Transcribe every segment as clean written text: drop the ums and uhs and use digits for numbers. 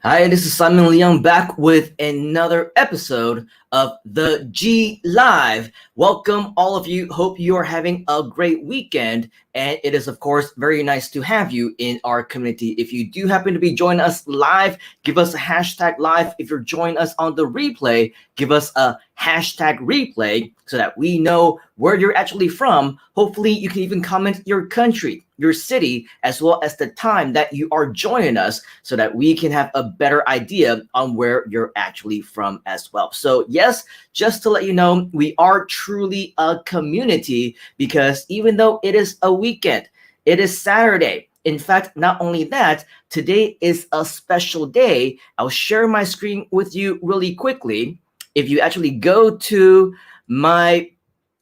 Hi, this is Simon Leung back with another episode of the G Live. Welcome, all of you. Hope you are having a great weekend. And it is, of course, very nice to have you in our community. If you do happen to be joining us live, give us a hashtag live. If you're joining us on the replay, give us a hashtag replay so that we know where you're actually from. Hopefully, you can even comment your country, your city, as well as the time that you are joining us so that we can have a better idea on where you're actually from as well. So yes, just to let you know, we are truly a community because even though it is a weekend, it is Saturday. In fact, not only that, today is a special day. I'll share my screen with you really quickly. If you actually go to my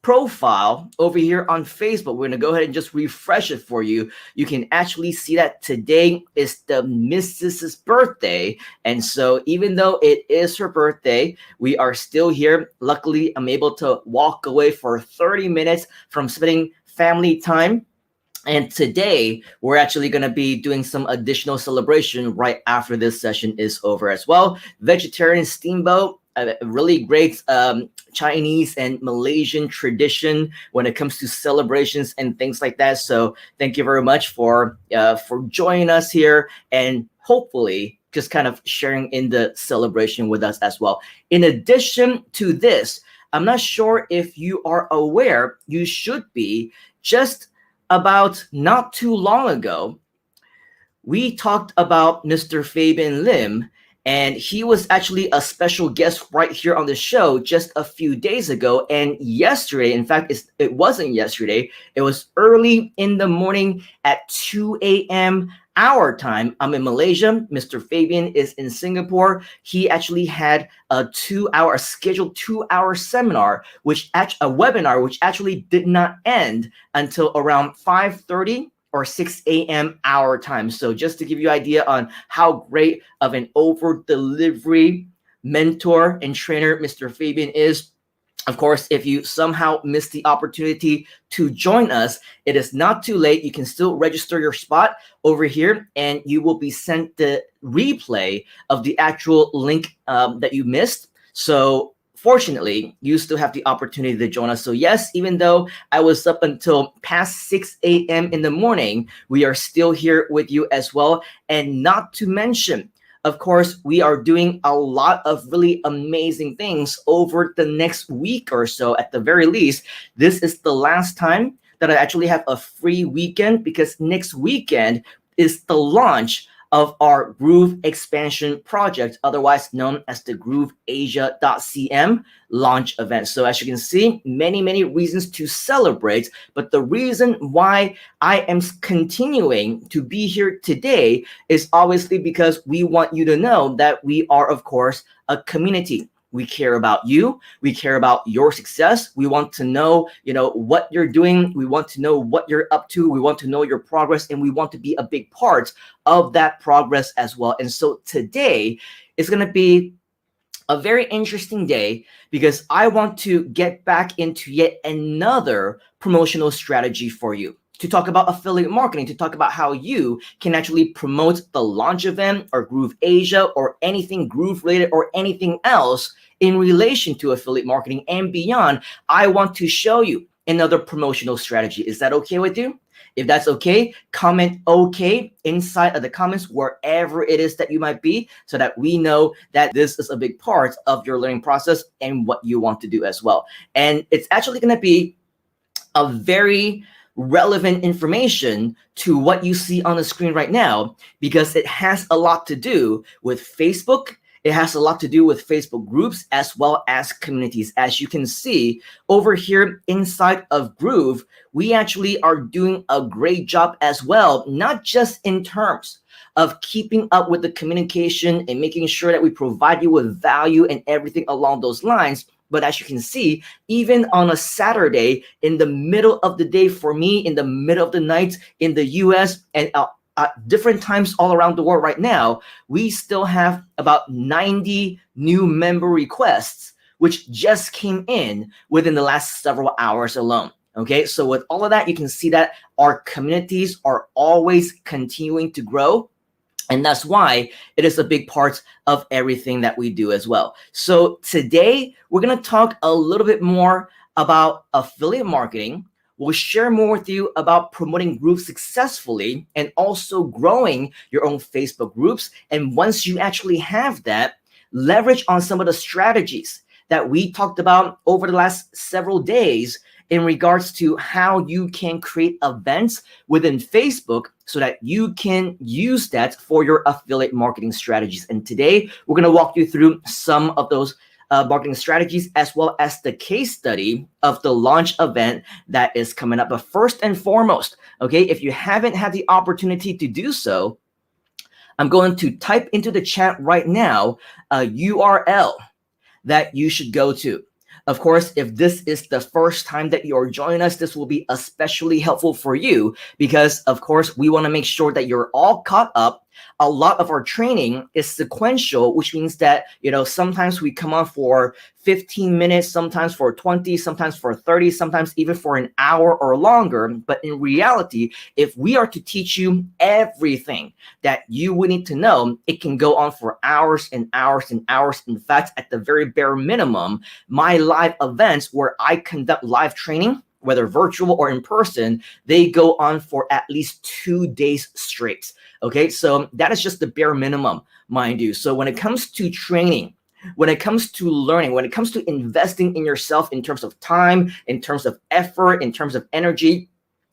profile over here on Facebook, we're going to go ahead and just refresh it for you. You can actually see that today is the Mrs.'s birthday. And so even though it is her birthday, we are still here. Luckily, I'm able to walk away for 30 minutes from spending family time. And today, we're actually going to be doing some additional celebration right after this session is over as well. Vegetarian steamboat, a really great Chinese and Malaysian tradition when it comes to celebrations and things like that. So thank you very much for joining us here and hopefully just kind of sharing in the celebration with us as well. In addition to this, I'm not sure if you are aware, you should be, just about not too long ago, we talked about Mr. Fabian Lim, and he was actually a special guest right here on the show just a few days ago. And yesterday, in fact, it wasn't yesterday, it was early in the morning at 2 a.m. our time. I'm in Malaysia. Mr. Fabian is in Singapore. He actually had a scheduled 2-hour seminar, a webinar, which actually did not end until around 5:30 or 6 a.m. our time. So just to give you an idea on how great of an over-delivery mentor and trainer Mr. Fabian is. Of course, if you somehow missed the opportunity to join us, it is not too late. You can still register your spot over here and you will be sent the replay of the actual link that you missed. So fortunately, you still have the opportunity to join us. So yes, even though I was up until past 6 a.m. in the morning, we are still here with you as well. And not to mention, of course, we are doing a lot of really amazing things over the next week or so at the very least. This is the last time that I actually have a free weekend because next weekend is the launch of our Groove expansion project, otherwise known as the GrooveAsia.cm launch event. So as you can see, many reasons to celebrate, but the reason why I am continuing to be here today is obviously because we want you to know that we are, of course, a community. We care about you. We care about your success. We want to know, what you're doing. We want to know what you're up to. We want to know your progress, and we want to be a big part of that progress as well. And so today is going to be a very interesting day because I want to get back into yet another promotional strategy for you, to talk about affiliate marketing, to talk about how you can actually promote the launch event or Groove Asia or anything Groove related or anything else in relation to affiliate marketing and beyond. I want to show you another promotional strategy. Is that okay with you? If that's okay, comment okay inside of the comments wherever it is that you might be so that we know that this is a big part of your learning process and what you want to do as well. And it's actually going to be a very relevant information to what you see on the screen right now because it has a lot to do with Facebook. It has a lot to do with Facebook groups as well as communities. As you can see over here inside of Groove, we actually are doing a great job as well, not just in terms of keeping up with the communication and making sure that we provide you with value and everything along those lines. But as you can see, even on a Saturday in the middle of the day for me, in the middle of the night in the US and at different times all around the world right now, we still have about 90 new member requests, which just came in within the last several hours alone. Okay, so with all of that, you can see that our communities are always continuing to grow. And that's why it is a big part of everything that we do as well. So today we're going to talk a little bit more about affiliate marketing. We'll share more with you about promoting groups successfully and also growing your own Facebook groups. And once you actually have that, leverage on some of the strategies that we talked about over the last several days in regards to how you can create events within Facebook so that you can use that for your affiliate marketing strategies. And today we're going to walk you through some of those marketing strategies, as well as the case study of the launch event that is coming up. But first and foremost, okay, if you haven't had the opportunity to do so, I'm going to type into the chat right now a URL that you should go to. Of course, if this is the first time that you're joining us, this will be especially helpful for you because, of course, we want to make sure that you're all caught up. A lot of our training is sequential, which means that, sometimes we come on for 15 minutes, sometimes for 20, sometimes for 30, sometimes even for an hour or longer. But in reality, if we are to teach you everything that you would need to know, it can go on for hours and hours and hours. In fact, at the very bare minimum, my live events where I conduct live training, whether virtual or in person, they go on for at least 2 days straight. Okay, so that is just the bare minimum, mind you. So when it comes to training, when it comes to learning, when it comes to investing in yourself in terms of time, in terms of effort, in terms of energy,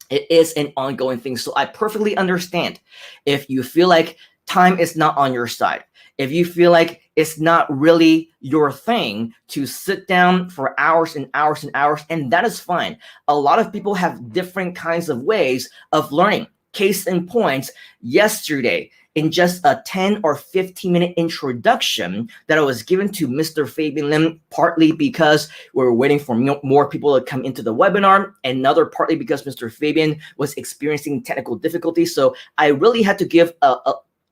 it is an ongoing thing. So I perfectly understand if you feel like time is not on your side, if you feel like it's not really your thing to sit down for hours and hours and hours, and that is fine. A lot of people have different kinds of ways of learning. Case in point, yesterday, in just a 10 or 15-minute introduction that I was given to Mr. Fabian Lim, partly because we were waiting for more people to come into the webinar, and another partly because Mr. Fabian was experiencing technical difficulties. So I really had to give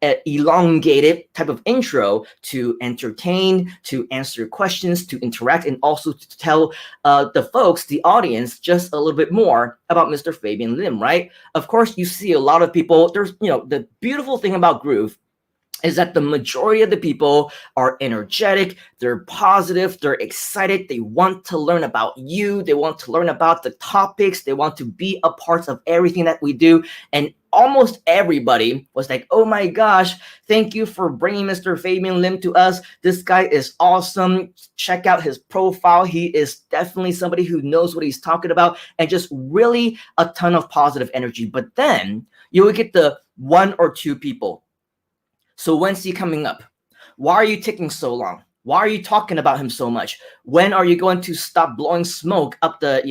an elongated type of intro to entertain, to answer questions, to interact, and also to tell the folks, the audience, just a little bit more about Mr. Fabian Lim, right? Of course, you see a lot of people. There's, the beautiful thing about Groove is that the majority of the people are energetic, they're positive, they're excited, they want to learn about you, they want to learn about the topics, they want to be a part of everything that we do. And almost everybody was like, oh my gosh, thank you for bringing Mr. Fabian Lim to us. This guy is awesome. Check out his profile. He is definitely somebody who knows what he's talking about, and just really a ton of positive energy. But then you will get the one or two people. So when's he coming up? Why are you taking so long? Why are you talking about him so much? When are you going to stop blowing smoke up the,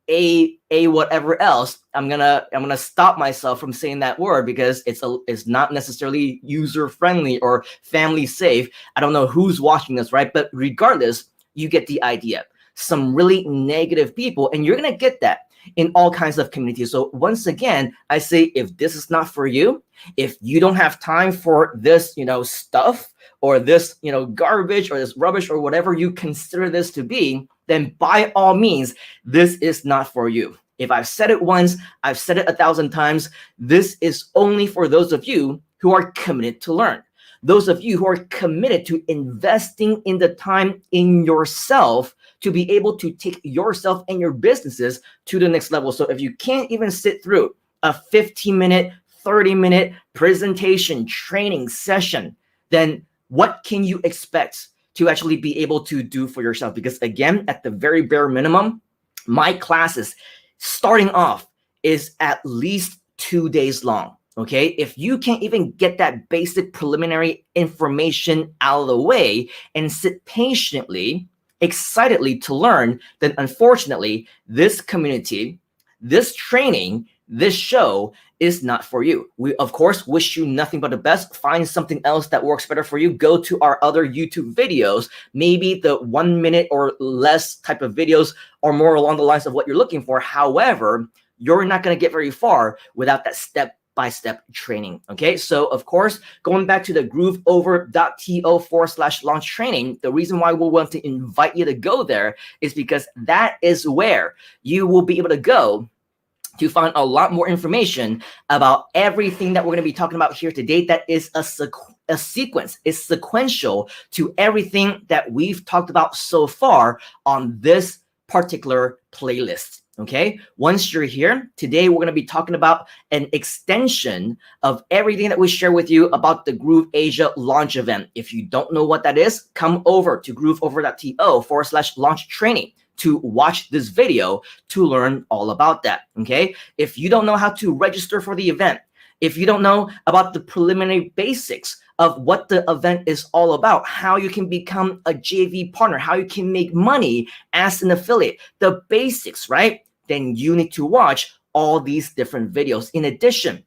a whatever else? I'm gonna stop myself from saying that word because it's not necessarily user friendly or family safe. I don't know who's watching this, right? But regardless, you get the idea. Some really negative people, and you're gonna get that in all kinds of communities. So once again, I say, if this is not for you, if you don't have time for this, stuff, or this, garbage, or this rubbish, or whatever you consider this to be, then by all means, this is not for you. If I've said it once, I've said it 1,000 times. This is only for those of you who are committed to learn. Those of you who are committed to investing in the time in yourself to be able to take yourself and your businesses to the next level. So if you can't even sit through a 15-minute, 30-minute presentation training session, then what can you expect to actually be able to do for yourself? Because again, at the very bare minimum, my classes starting off is at least 2 days long. Okay, if you can't even get that basic preliminary information out of the way and sit patiently, excitedly to learn, then unfortunately, this community, this training, this show is not for you. We, of course, wish you nothing but the best. Find something else that works better for you. Go to our other YouTube videos, maybe the 1 minute or less type of videos, or more along the lines of what you're looking for. However, you're not going to get very far without that step-by-step training. Okay, so of course, going back to the grooveover.to/launch training, the reason why we'll want to invite you to go there is because that is where you will be able to go to find a lot more information about everything that we're going to be talking about here today. That is a sequence, is sequential to everything that we've talked about so far on this particular playlist. Okay, once you're here today, we're going to be talking about an extension of everything that we share with you about the Groove Asia launch event. If you don't know what that is, come over to grooveover.to/launch training to watch this video to learn all about that. Okay, if you don't know how to register for the event, if you don't know about the preliminary basics of what the event is all about, how you can become a JV partner, how you can make money as an affiliate, the basics, right? Then you need to watch all these different videos. In addition,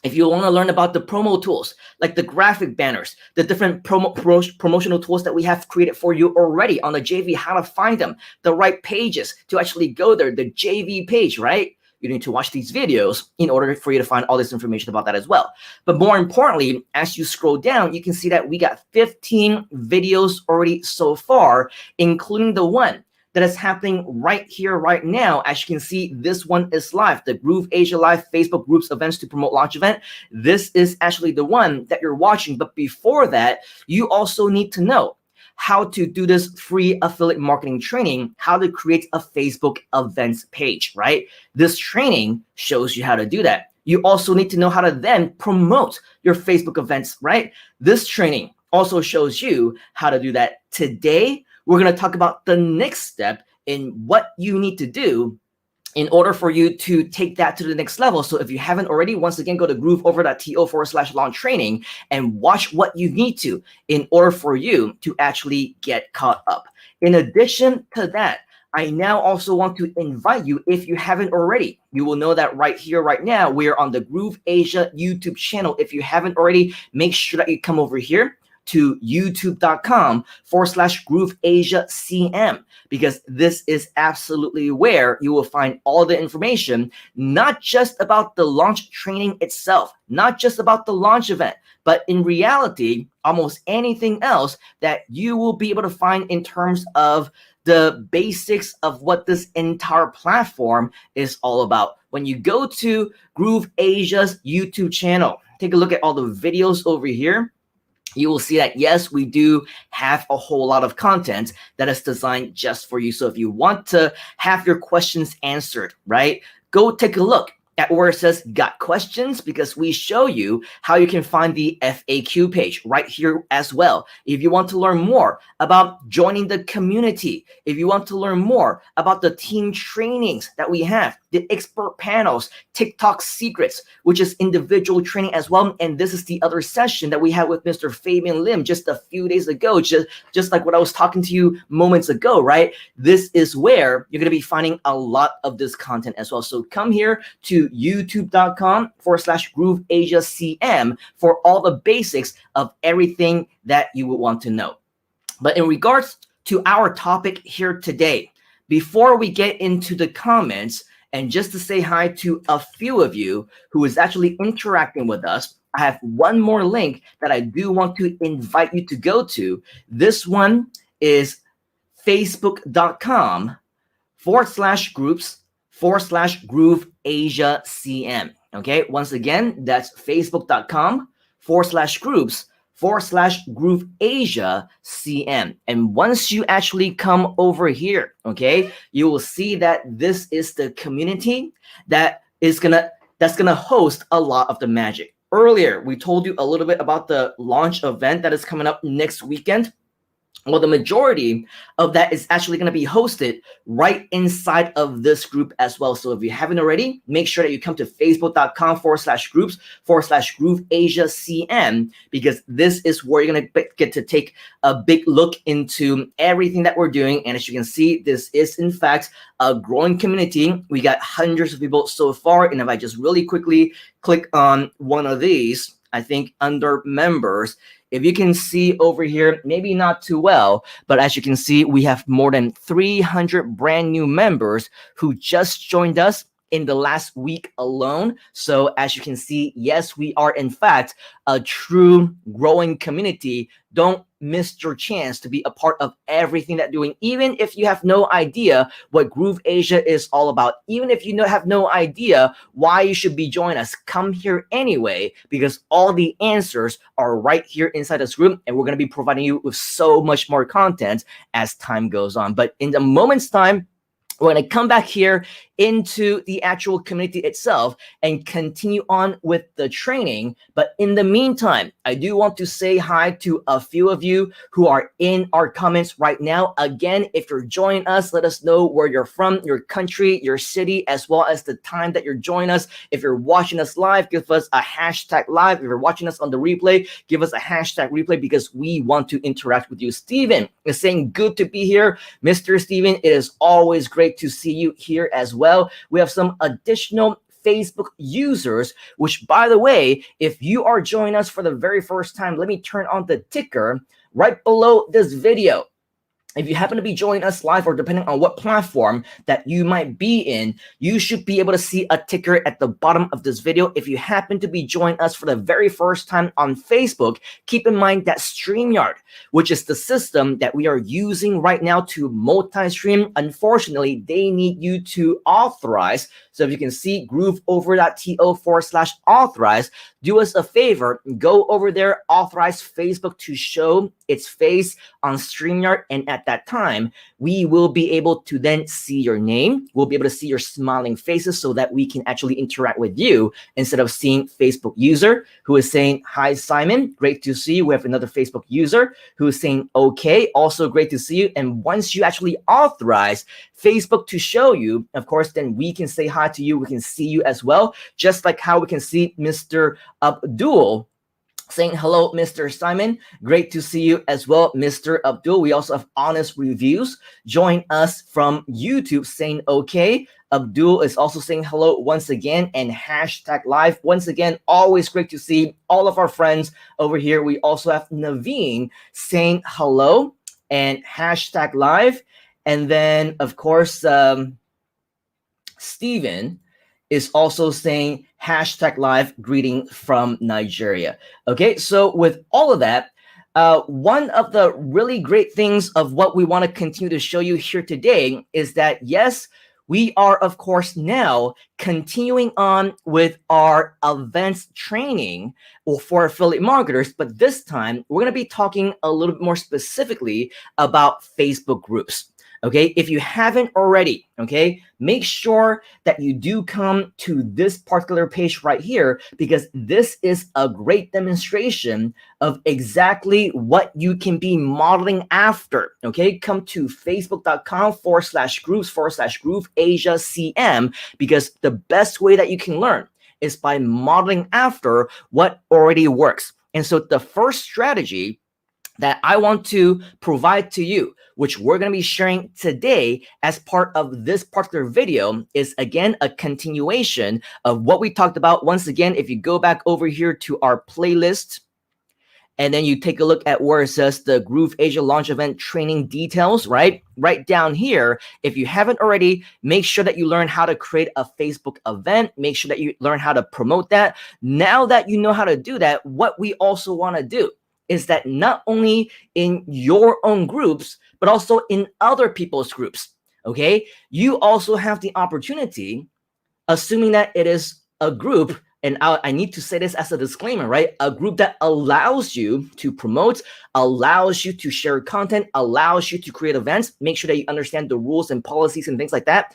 if you want to learn about the promo tools, like the graphic banners, the different promotional tools that we have created for you already on the JV, how to find them, the right pages to actually go there, the JV page, right? You need to watch these videos in order for you to find all this information about that as well. But more importantly, as you scroll down, you can see that we got 15 videos already so far, including the one that is happening right here, right now. As you can see, this one is live, the Groove Asia Live Facebook Groups Events to Promote Launch Event. This is actually the one that you're watching. But before that, you also need to know how to do this free affiliate marketing training, how to create a Facebook events page, right? This training shows you how to do that. You also need to know how to then promote your Facebook events, right? This training also shows you how to do that. Today, we're going to talk about the next step in what you need to do in order for you to take that to the next level. So if you haven't already, once again, go to grooveover.to/launch training and watch what you need to in order for you to actually get caught up. In addition to that, I now also want to invite you, if you haven't already, you will know that right here, right now, we're on the Groove Asia YouTube channel. If you haven't already, make sure that you come over here to youtube.com/GrooveAsiaCM, because this is absolutely where you will find all the information, not just about the launch training itself, not just about the launch event, but in reality, almost anything else that you will be able to find in terms of the basics of what this entire platform is all about. When you go to Groove Asia's YouTube channel, take a look at all the videos over here. You will see that, yes, we do have a whole lot of content that is designed just for you. So if you want to have your questions answered, right, go take a look at where it says got questions, because we show you how you can find the FAQ page right here as well. If you want to learn more about joining the community, if you want to learn more about the team trainings that we have, the expert panels, TikTok secrets, which is individual training as well. And this is the other session that we had with Mr. Fabian Lim just a few days ago, just like what I was talking to you moments ago, right? This is where you're going to be finding a lot of this content as well. So come here to youtube.com/GrooveAsiaCM for all the basics of everything that you would want to know. But in regards to our topic here today, before we get into the comments, and just to say hi to a few of you who is actually interacting with us, I have one more link that I do want to invite you to go to. This one is facebook.com/groups/GrooveAsiaCM. Okay, once again, that's facebook.com/groups/GrooveAsiaCM. And once you actually come over here, okay, you will see that this is the community that's gonna host a lot of the magic. Earlier, we told you a little bit about the launch event that is coming up next weekend. Well, the majority of that is actually going to be hosted right inside of this group as well. So if you haven't already, make sure that you come to facebook.com/groups/GrooveAsiaCM, because this is where you're going to get to take a big look into everything that we're doing. And as you can see, this is in fact a growing community. We got hundreds of people so far. And if I just really quickly click on one of these, I think under members, if you can see over here, maybe not too well, but as you can see, we have more than 300 brand new members who just joined us in the last week alone. So as you can see, yes, we are in fact a true growing community. Don't miss your chance to be a part of everything that doing, even if you have no idea what Groove Asia is all about, even if you have no idea why you should be joining us. Come here anyway, because all the answers are right here inside this room, and we're going to be providing you with so much more content as time goes on. But in a moment's time, we're going to come back here into the actual community itself and continue on with the training. But in the meantime, I do want to say hi to a few of you who are in our comments right now. Again, if you're joining us, let us know where you're from, your country, your city, as well as the time that you're joining us. If you're watching us live, give us a hashtag live. If you're watching us on the replay, give us a hashtag replay, because we want to interact with you. Steven is saying, good to be here. Mr. Steven, it is always great to see you here as well. We have some additional Facebook users, which, by the way, if you are joining us for the very first time, let me turn on the ticker right below this video. If you happen to be joining us live, or depending on what platform that you might be in, you should be able to see a ticker at the bottom of this video. If you happen to be joining us for the very first time on Facebook, keep in mind that StreamYard, which is the system that we are using right now to multi-stream, unfortunately, they need you to authorize. So if you can see grooveover.to/authorize, do us a favor, go over there, authorize Facebook to show its face on StreamYard, and at that time, we will be able to then see your name. We'll be able to see your smiling faces so that we can actually interact with you instead of seeing Facebook user who is saying, hi, Simon, great to see you. We have another Facebook user who is saying, okay, also great to see you. And once you actually authorize Facebook to show you, of course, then we can say hi to you. We can see you as well, just like how we can see Mr. Abdul saying, hello, Mr. Simon. Great to see you as well, Mr. Abdul. We also have honest reviews. Join us from YouTube saying, okay. Abdul is also saying hello once again, and hashtag live. Once again, always great to see all of our friends over here. We also have Naveen saying hello and hashtag live. And then, of course, Steven is also saying hashtag live, greeting from Nigeria. Okay, so with all of that, one of the really great things of what we want to continue to show you here today is that, yes, we are, of course, now continuing on with our events training for affiliate marketers, but this time we're going to be talking a little bit more specifically about Facebook groups. Okay, if you haven't already, okay, make sure that you do come to this particular page right here, because this is a great demonstration of exactly what you can be modeling after. Okay, come to facebook.com/groups/Groove Asia CM, because the best way that you can learn is by modeling after what already works. And so the first strategy that I want to provide to you, which we're going to be sharing today as part of this particular video, is again a continuation of what we talked about. Once again, if you go back over here to our playlist, and then you take a look at where it says the Groove Asia launch event training details, right down here. If you haven't already, make sure that you learn how to create a Facebook event. Make sure that you learn how to promote that. Now that you know how to do that, what we also want to do is that not only in your own groups, but also in other people's groups, okay? You also have the opportunity, assuming that it is a group, and I need to say this as a disclaimer, right? A group that allows you to promote, allows you to share content, allows you to create events. Make sure that you understand the rules and policies and things like that.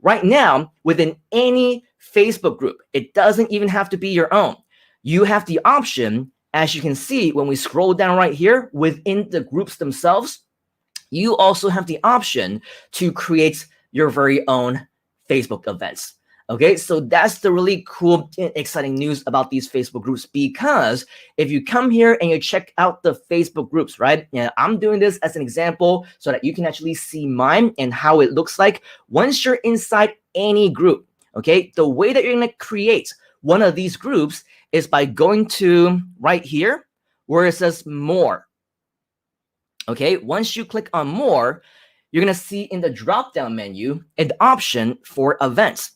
Right now, within any Facebook group, it doesn't even have to be your own. You have the option, as you can see, when we scroll down right here within the groups themselves, you also have the option to create your very own Facebook events. Okay, so that's the really cool and exciting news about these Facebook groups, because if you come here and you check out the Facebook groups, right? Yeah, I'm doing this as an example so that you can actually see mine and how it looks like. Once you're inside any group, okay, the way that you're going to create one of these groups is by going to right here where it says more. Okay, once you click on more, you're going to see in the drop-down menu an option for events.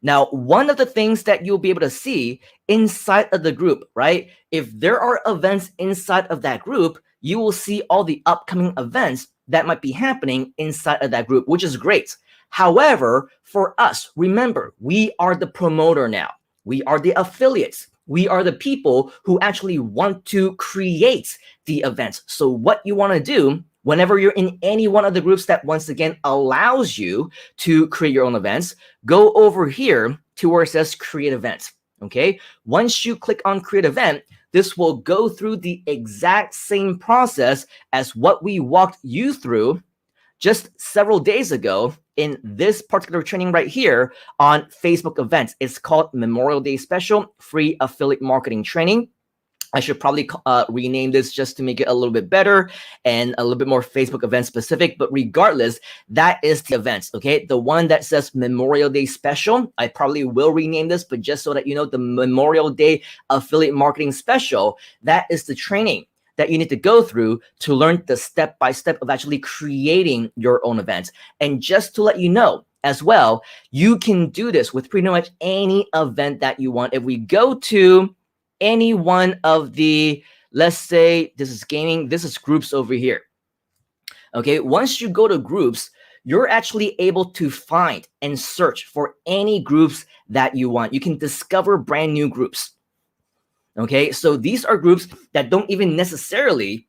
Now, one of the things that you'll be able to see inside of the group, right? If there are events inside of that group, you will see all the upcoming events that might be happening inside of that group, which is great. However, for us, remember, we are the promoter now. We are the affiliates. We are the people who actually want to create the events. So what you want to do whenever you're in any one of the groups that once again allows you to create your own events, go over here to where it says create event. Okay. Once you click on create event, this will go through the exact same process as what we walked you through just several days ago in this particular training right here on Facebook events. It's called Memorial Day Special Free Affiliate Marketing Training. I should probably rename this just to make it a little bit better and a little bit more Facebook event specific. But regardless, that is the events, okay? The one that says Memorial Day Special, I probably will rename this, but just so that you know, the Memorial Day Affiliate Marketing Special, that is the training that you need to go through to learn the step-by-step of actually creating your own events. And just to let you know as well, you can do this with pretty much any event that you want. If we go to any one of the, let's say this is gaming, this is groups over here. Okay, once you go to groups, you're actually able to find and search for any groups that you want. You can discover brand new groups. Okay, so these are groups that don't even necessarily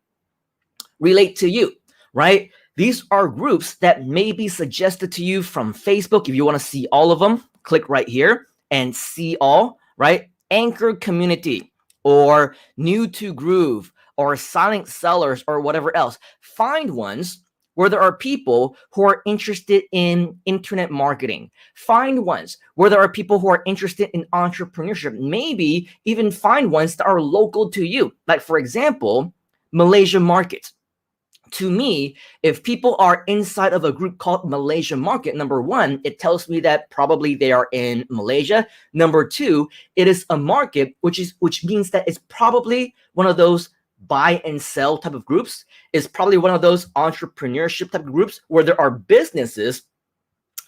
relate to you, right? These are groups that may be suggested to you from Facebook. If you want to see all of them, click right here and see all, right? Anchor community or new to groove or silent sellers or whatever else. Find ones where there are people who are interested in internet marketing. Find ones where there are people who are interested in entrepreneurship. Maybe even find ones that are local to you. Like for example, Malaysia market. To me, if people are inside of a group called Malaysia Market, number one, it tells me that probably they are in Malaysia. Number two, it is a market, which means that it's probably one of those buy and sell type of groups. It's probably one of those entrepreneurship type of groups where there are businesses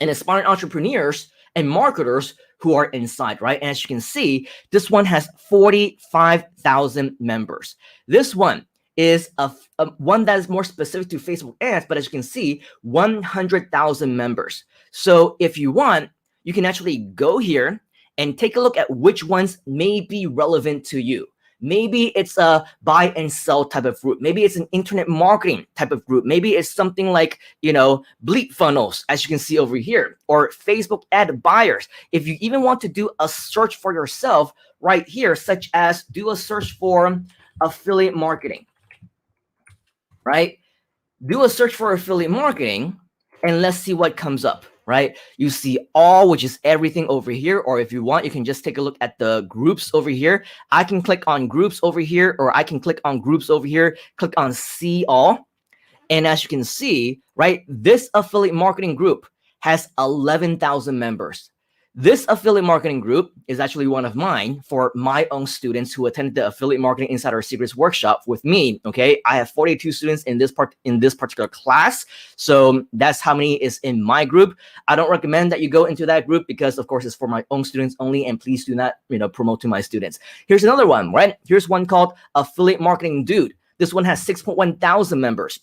and aspiring entrepreneurs and marketers who are inside, right? And as you can see, this one has 45,000 members. This one is a one that is more specific to Facebook ads, but as you can see, 100,000 members. So if you want, you can actually go here and take a look at which ones may be relevant to you. Maybe it's a buy and sell type of group. Maybe it's an internet marketing type of group. Maybe it's something like, bleed funnels, as you can see over here, or Facebook ad buyers. If you even want to do a search for yourself right here, such as do a search for affiliate marketing, right? Do a search for affiliate marketing and let's see what comes up, right? You see all, which is everything over here. Or if you want, you can just take a look at the groups over here. I can click on groups over here, or I can click on groups over here, click on see all. And as you can see, right, this affiliate marketing group has 11,000 members. This affiliate marketing group is actually one of mine for my own students who attended the Affiliate Marketing Insider Secrets workshop with me. Okay, I have 42 students in this particular class, so that's how many is in my group. I don't recommend that you go into that group because, of course, it's for my own students only, and please do not, promote to my students. Here's another one, right? Here's one called Affiliate Marketing Dude. This one has 6.1 thousand members.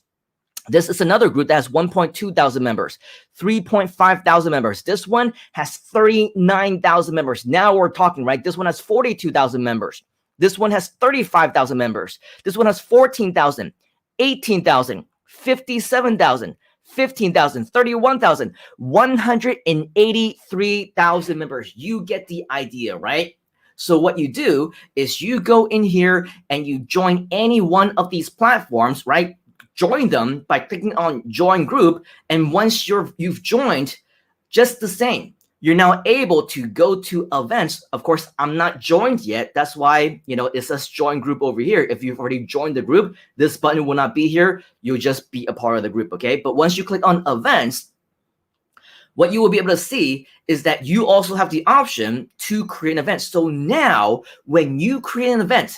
This is another group that has 1.2 thousand members, 3.5 thousand members. This one has 39,000 members. Now we're talking, right? This one has 42,000 members. This one has 35,000 members. This one has 14,000, 18,000, 57,000, 15,000, 31,000, 183,000 members. You get the idea, right? So what you do is you go in here and you join any one of these platforms, right? Join them by clicking on join group. And once you've joined, just the same, you're now able to go to events. Of course, I'm not joined yet. That's why, it says join group over here. If you've already joined the group, this button will not be here. You'll just be a part of the group, okay? But once you click on events, what you will be able to see is that you also have the option to create an event. So now when you create an event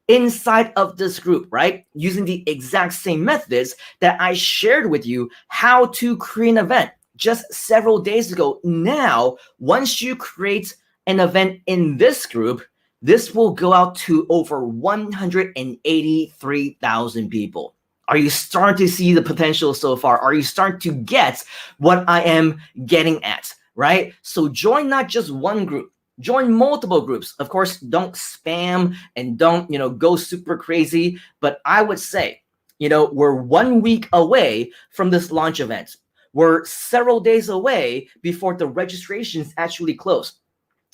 inside of this group, right, using the exact same methods that I shared with you how to create an event, just several days ago. Now, once you create an event in this group, this will go out to over 183,000 people. Are you starting to see the potential so far? Are you starting to get what I am getting at, right? So join not just one group, join multiple groups. Of course, don't spam and don't, go super crazy. But I would say, we're 1 week away from this launch event. We're several days away before the registrations actually close.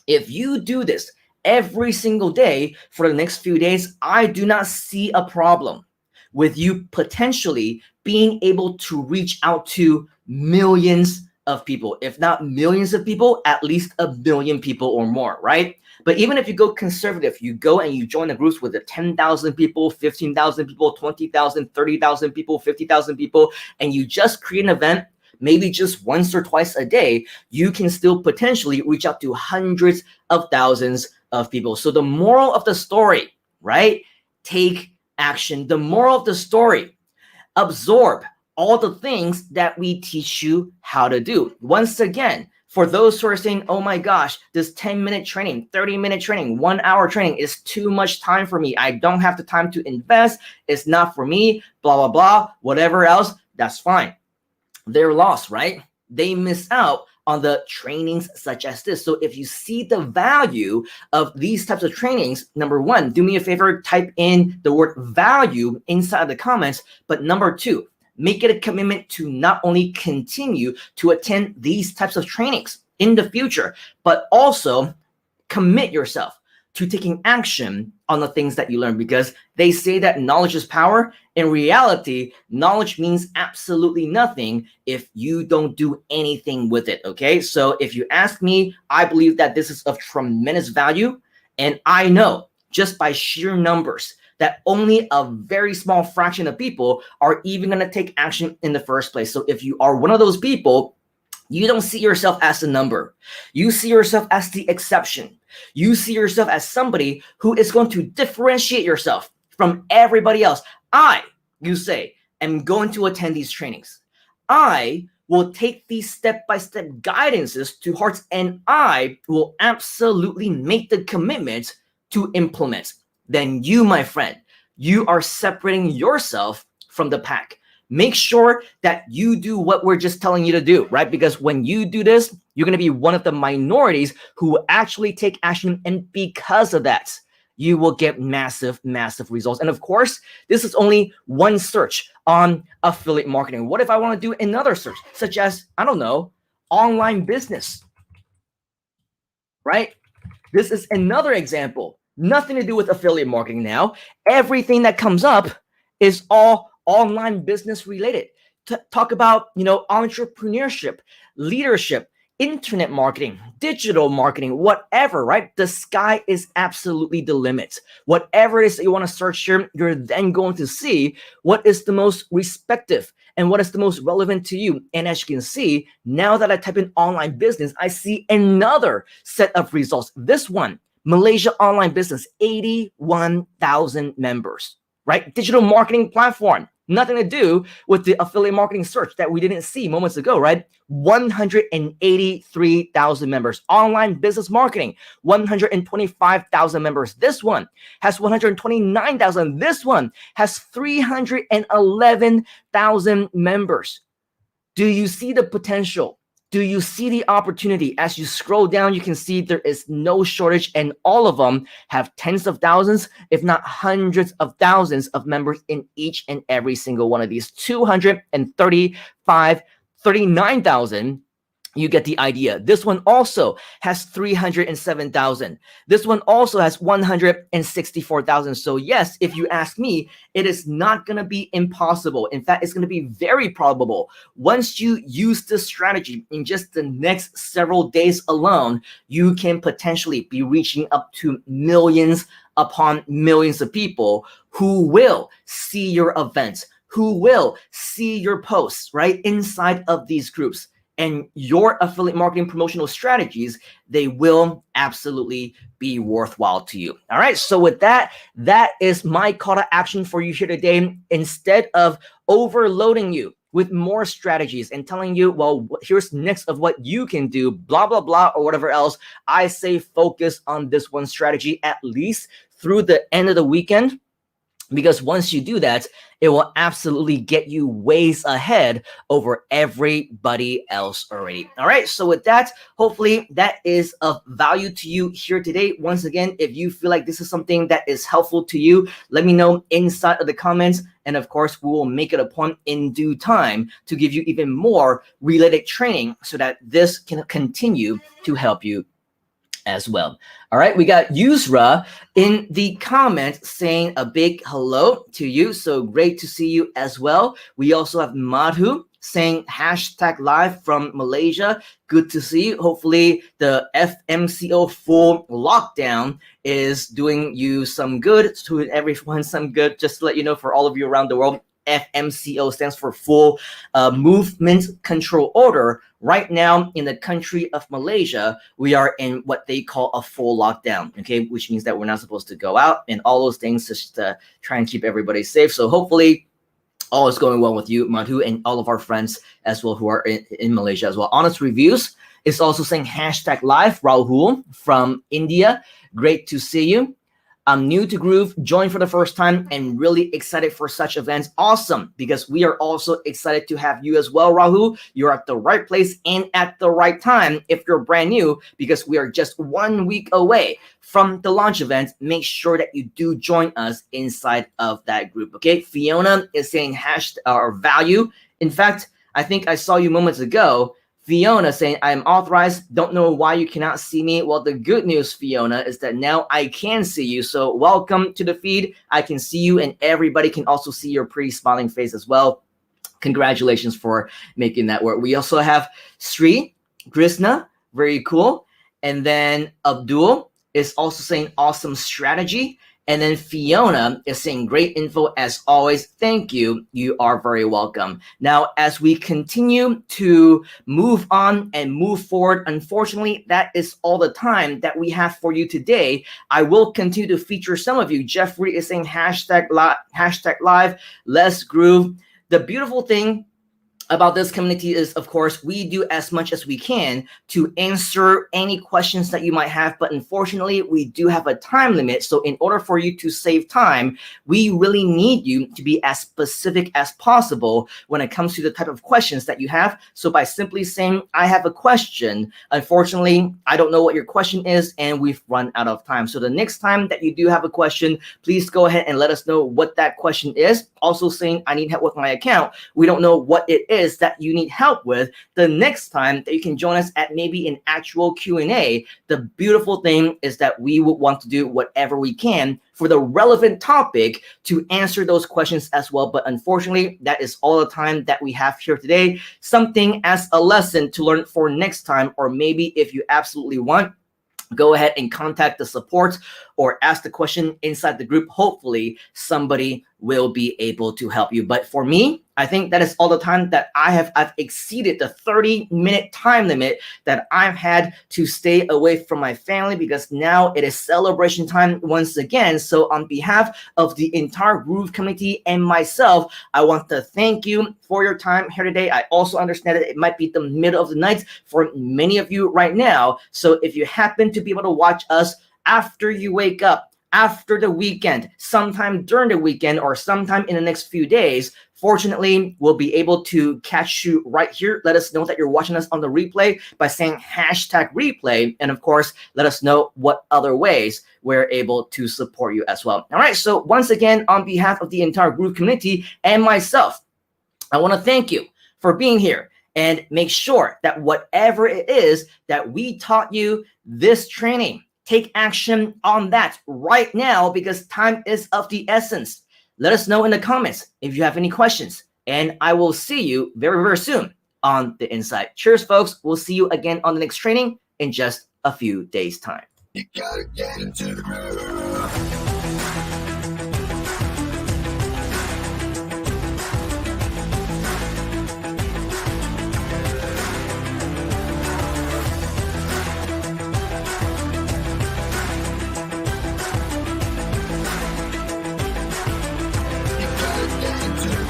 If you do this every single day for the next few days, I do not see a problem with you potentially being able to reach out to millions of people. If not millions of people, at least 1 billion people or more, right? But even if you go conservative, you go and you join the groups with the 10,000 people, 15,000 people, 20,000, 30,000 people, 50,000 people, and you just create an event, maybe just once or twice a day, you can still potentially reach out to hundreds of thousands of people. So the moral of the story, right? Take action. The moral of the story, absorb all the things that we teach you how to do. Once again, for those who are saying, oh my gosh, this 10-minute training, 30-minute training, 1 hour training is too much time for me. I don't have the time to invest. It's not for me, blah, blah, blah, whatever else, that's fine. They're lost, right? They miss out on the trainings such as this. So if you see the value of these types of trainings, number one, do me a favor, type in the word value inside the comments. But number two, make it a commitment to not only continue to attend these types of trainings in the future, but also commit yourself to taking action on the things that you learn, because they say that knowledge is power. In reality, knowledge means absolutely nothing if you don't do anything with it, okay? So if you ask me, I believe that this is of tremendous value, and I know just by sheer numbers that only a very small fraction of people are even going to take action in the first place. So if you are one of those people, you don't see yourself as a number. You see yourself as the exception. You see yourself as somebody who is going to differentiate yourself from everybody else. You say, am going to attend these trainings. I will take these step-by-step guidances to heart, and I will absolutely make the commitment to implement. Then you, my friend, you are separating yourself from the pack. Make sure that you do what we're just telling you to do, right? Because when you do this, you're going to be one of the minorities who actually take action. And because of that, you will get massive, massive results. And of course, this is only one search on affiliate marketing. What if I want to do another search, such as, I don't know, online business, right? This is another example. Nothing to do with affiliate marketing now. Everything that comes up is all online business related. Talk about, entrepreneurship, leadership, internet marketing, digital marketing, whatever, right? The sky is absolutely the limit. Whatever it is that you want to search here, you're then going to see what is the most respective and what is the most relevant to you. And as you can see, now that I type in online business, I see another set of results. This one, Malaysia online business, 81,000 members, right? Digital marketing platform. Nothing to do with the affiliate marketing search that we didn't see moments ago, right? 183,000 members. Online business marketing, 125,000 members. This one has 129,000. This one has 311,000 members. Do you see the potential? Do you see the opportunity? As you scroll down, you can see there is no shortage, and all of them have tens of thousands, if not hundreds of thousands of members in each and every single one of these. 39,000. You get the idea. This one also has 307,000. This one also has 164,000. So yes, if you ask me, it is not going to be impossible. In fact, it's going to be very probable. Once you use this strategy in just the next several days alone, you can potentially be reaching up to millions upon millions of people who will see your events, who will see your posts, right, inside of these groups. And your affiliate marketing promotional strategies, they will absolutely be worthwhile to you. All right. So with that, that is my call to action for you here today. Instead of overloading you with more strategies and telling you, well, here's next of what you can do, blah, blah, blah, or whatever else, I say focus on this one strategy at least through the end of the weekend, because once you do that, it will absolutely get you ways ahead over everybody else already. All right, so with that, hopefully that is of value to you here today. Once again, if you feel like this is something that is helpful to you, let me know inside of the comments, and of course we will make it a point in due time to give you even more related training so that this can continue to help you as well. All right, we got Yusra in the comments saying a big hello to you. So great to see you as well. We also have Madhu saying hashtag live from Malaysia. Good to see you. Hopefully the FMCO full lockdown is doing you some good, to everyone some good. Just to let you know, for all of you around the world, FMCO stands for Full Movement Control Order. Right now in the country of Malaysia, we are in what they call a full lockdown, okay, which means that we're not supposed to go out and all those things, just to try and keep everybody safe. So hopefully all is going well with you, Madhu, and all of our friends as well who are in Malaysia as well. Honest Reviews is also saying hashtag live. Rahul from India, great to see you. I'm new to Groove, joined for the first time, and really excited for such events. Awesome, because we are also excited to have you as well, Rahul. You're at the right place and at the right time if you're brand new, because we are just 1 week away from the launch event. Make sure that you do join us inside of that group, okay? Fiona is saying hashtag or value. In fact, I think I saw you moments ago. Fiona saying, I am authorized. Don't know why you cannot see me. Well, the good news, Fiona, is that now I can see you. So welcome to the feed. I can see you, and everybody can also see your pretty smiling face as well. Congratulations for making that work. We also have Sri Krishna. Very cool. And then Abdul is also saying awesome strategy. And then Fiona is saying great info as always. Thank you. You are very welcome. Now, as we continue to move on and move forward, unfortunately, that is all the time that we have for you today. I will continue to feature some of you. Jeffrey is saying hashtag live. Let's groove. The beautiful thing about this community is, of course, we do as much as we can to answer any questions that you might have, but unfortunately, we do have a time limit. So in order for you to save time, we really need you to be as specific as possible when it comes to the type of questions that you have. So by simply saying, I have a question, unfortunately, I don't know what your question is, and we've run out of time. So the next time that you do have a question, please go ahead and let us know what that question is. Also saying, I need help with my account. We don't know what it is that you need help with. The next time that you can join us at maybe an actual Q&A, the beautiful thing is that we will want to do whatever we can for the relevant topic to answer those questions as well. But unfortunately, that is all the time that we have here today. Something as a lesson to learn for next time, or maybe if you absolutely want, go ahead and contact the support or ask the question inside the group. Hopefully somebody will be able to help you. But for me, I think that is all the time that I've exceeded the 30-minute time limit that I've had to stay away from my family, because now it is celebration time once again. So on behalf of the entire Groove community and myself, I want to thank you for your time here today. I also understand that it might be the middle of the night for many of you right now. So if you happen to be able to watch us after you wake up, after the weekend, sometime during the weekend, or sometime in the next few days, fortunately, we'll be able to catch you right here. Let us know that you're watching us on the replay by saying hashtag replay. And of course, let us know what other ways we're able to support you as well. All right, so once again, on behalf of the entire Groove community and myself, I want to thank you for being here. And make sure that whatever it is that we taught you this training, take action on that right now, because time is of the essence. Let us know in the comments if you have any questions, and I will see you very, very soon on the inside. Cheers, folks. We'll see you again on the next training in just a few days' time. You gotta get into the groove.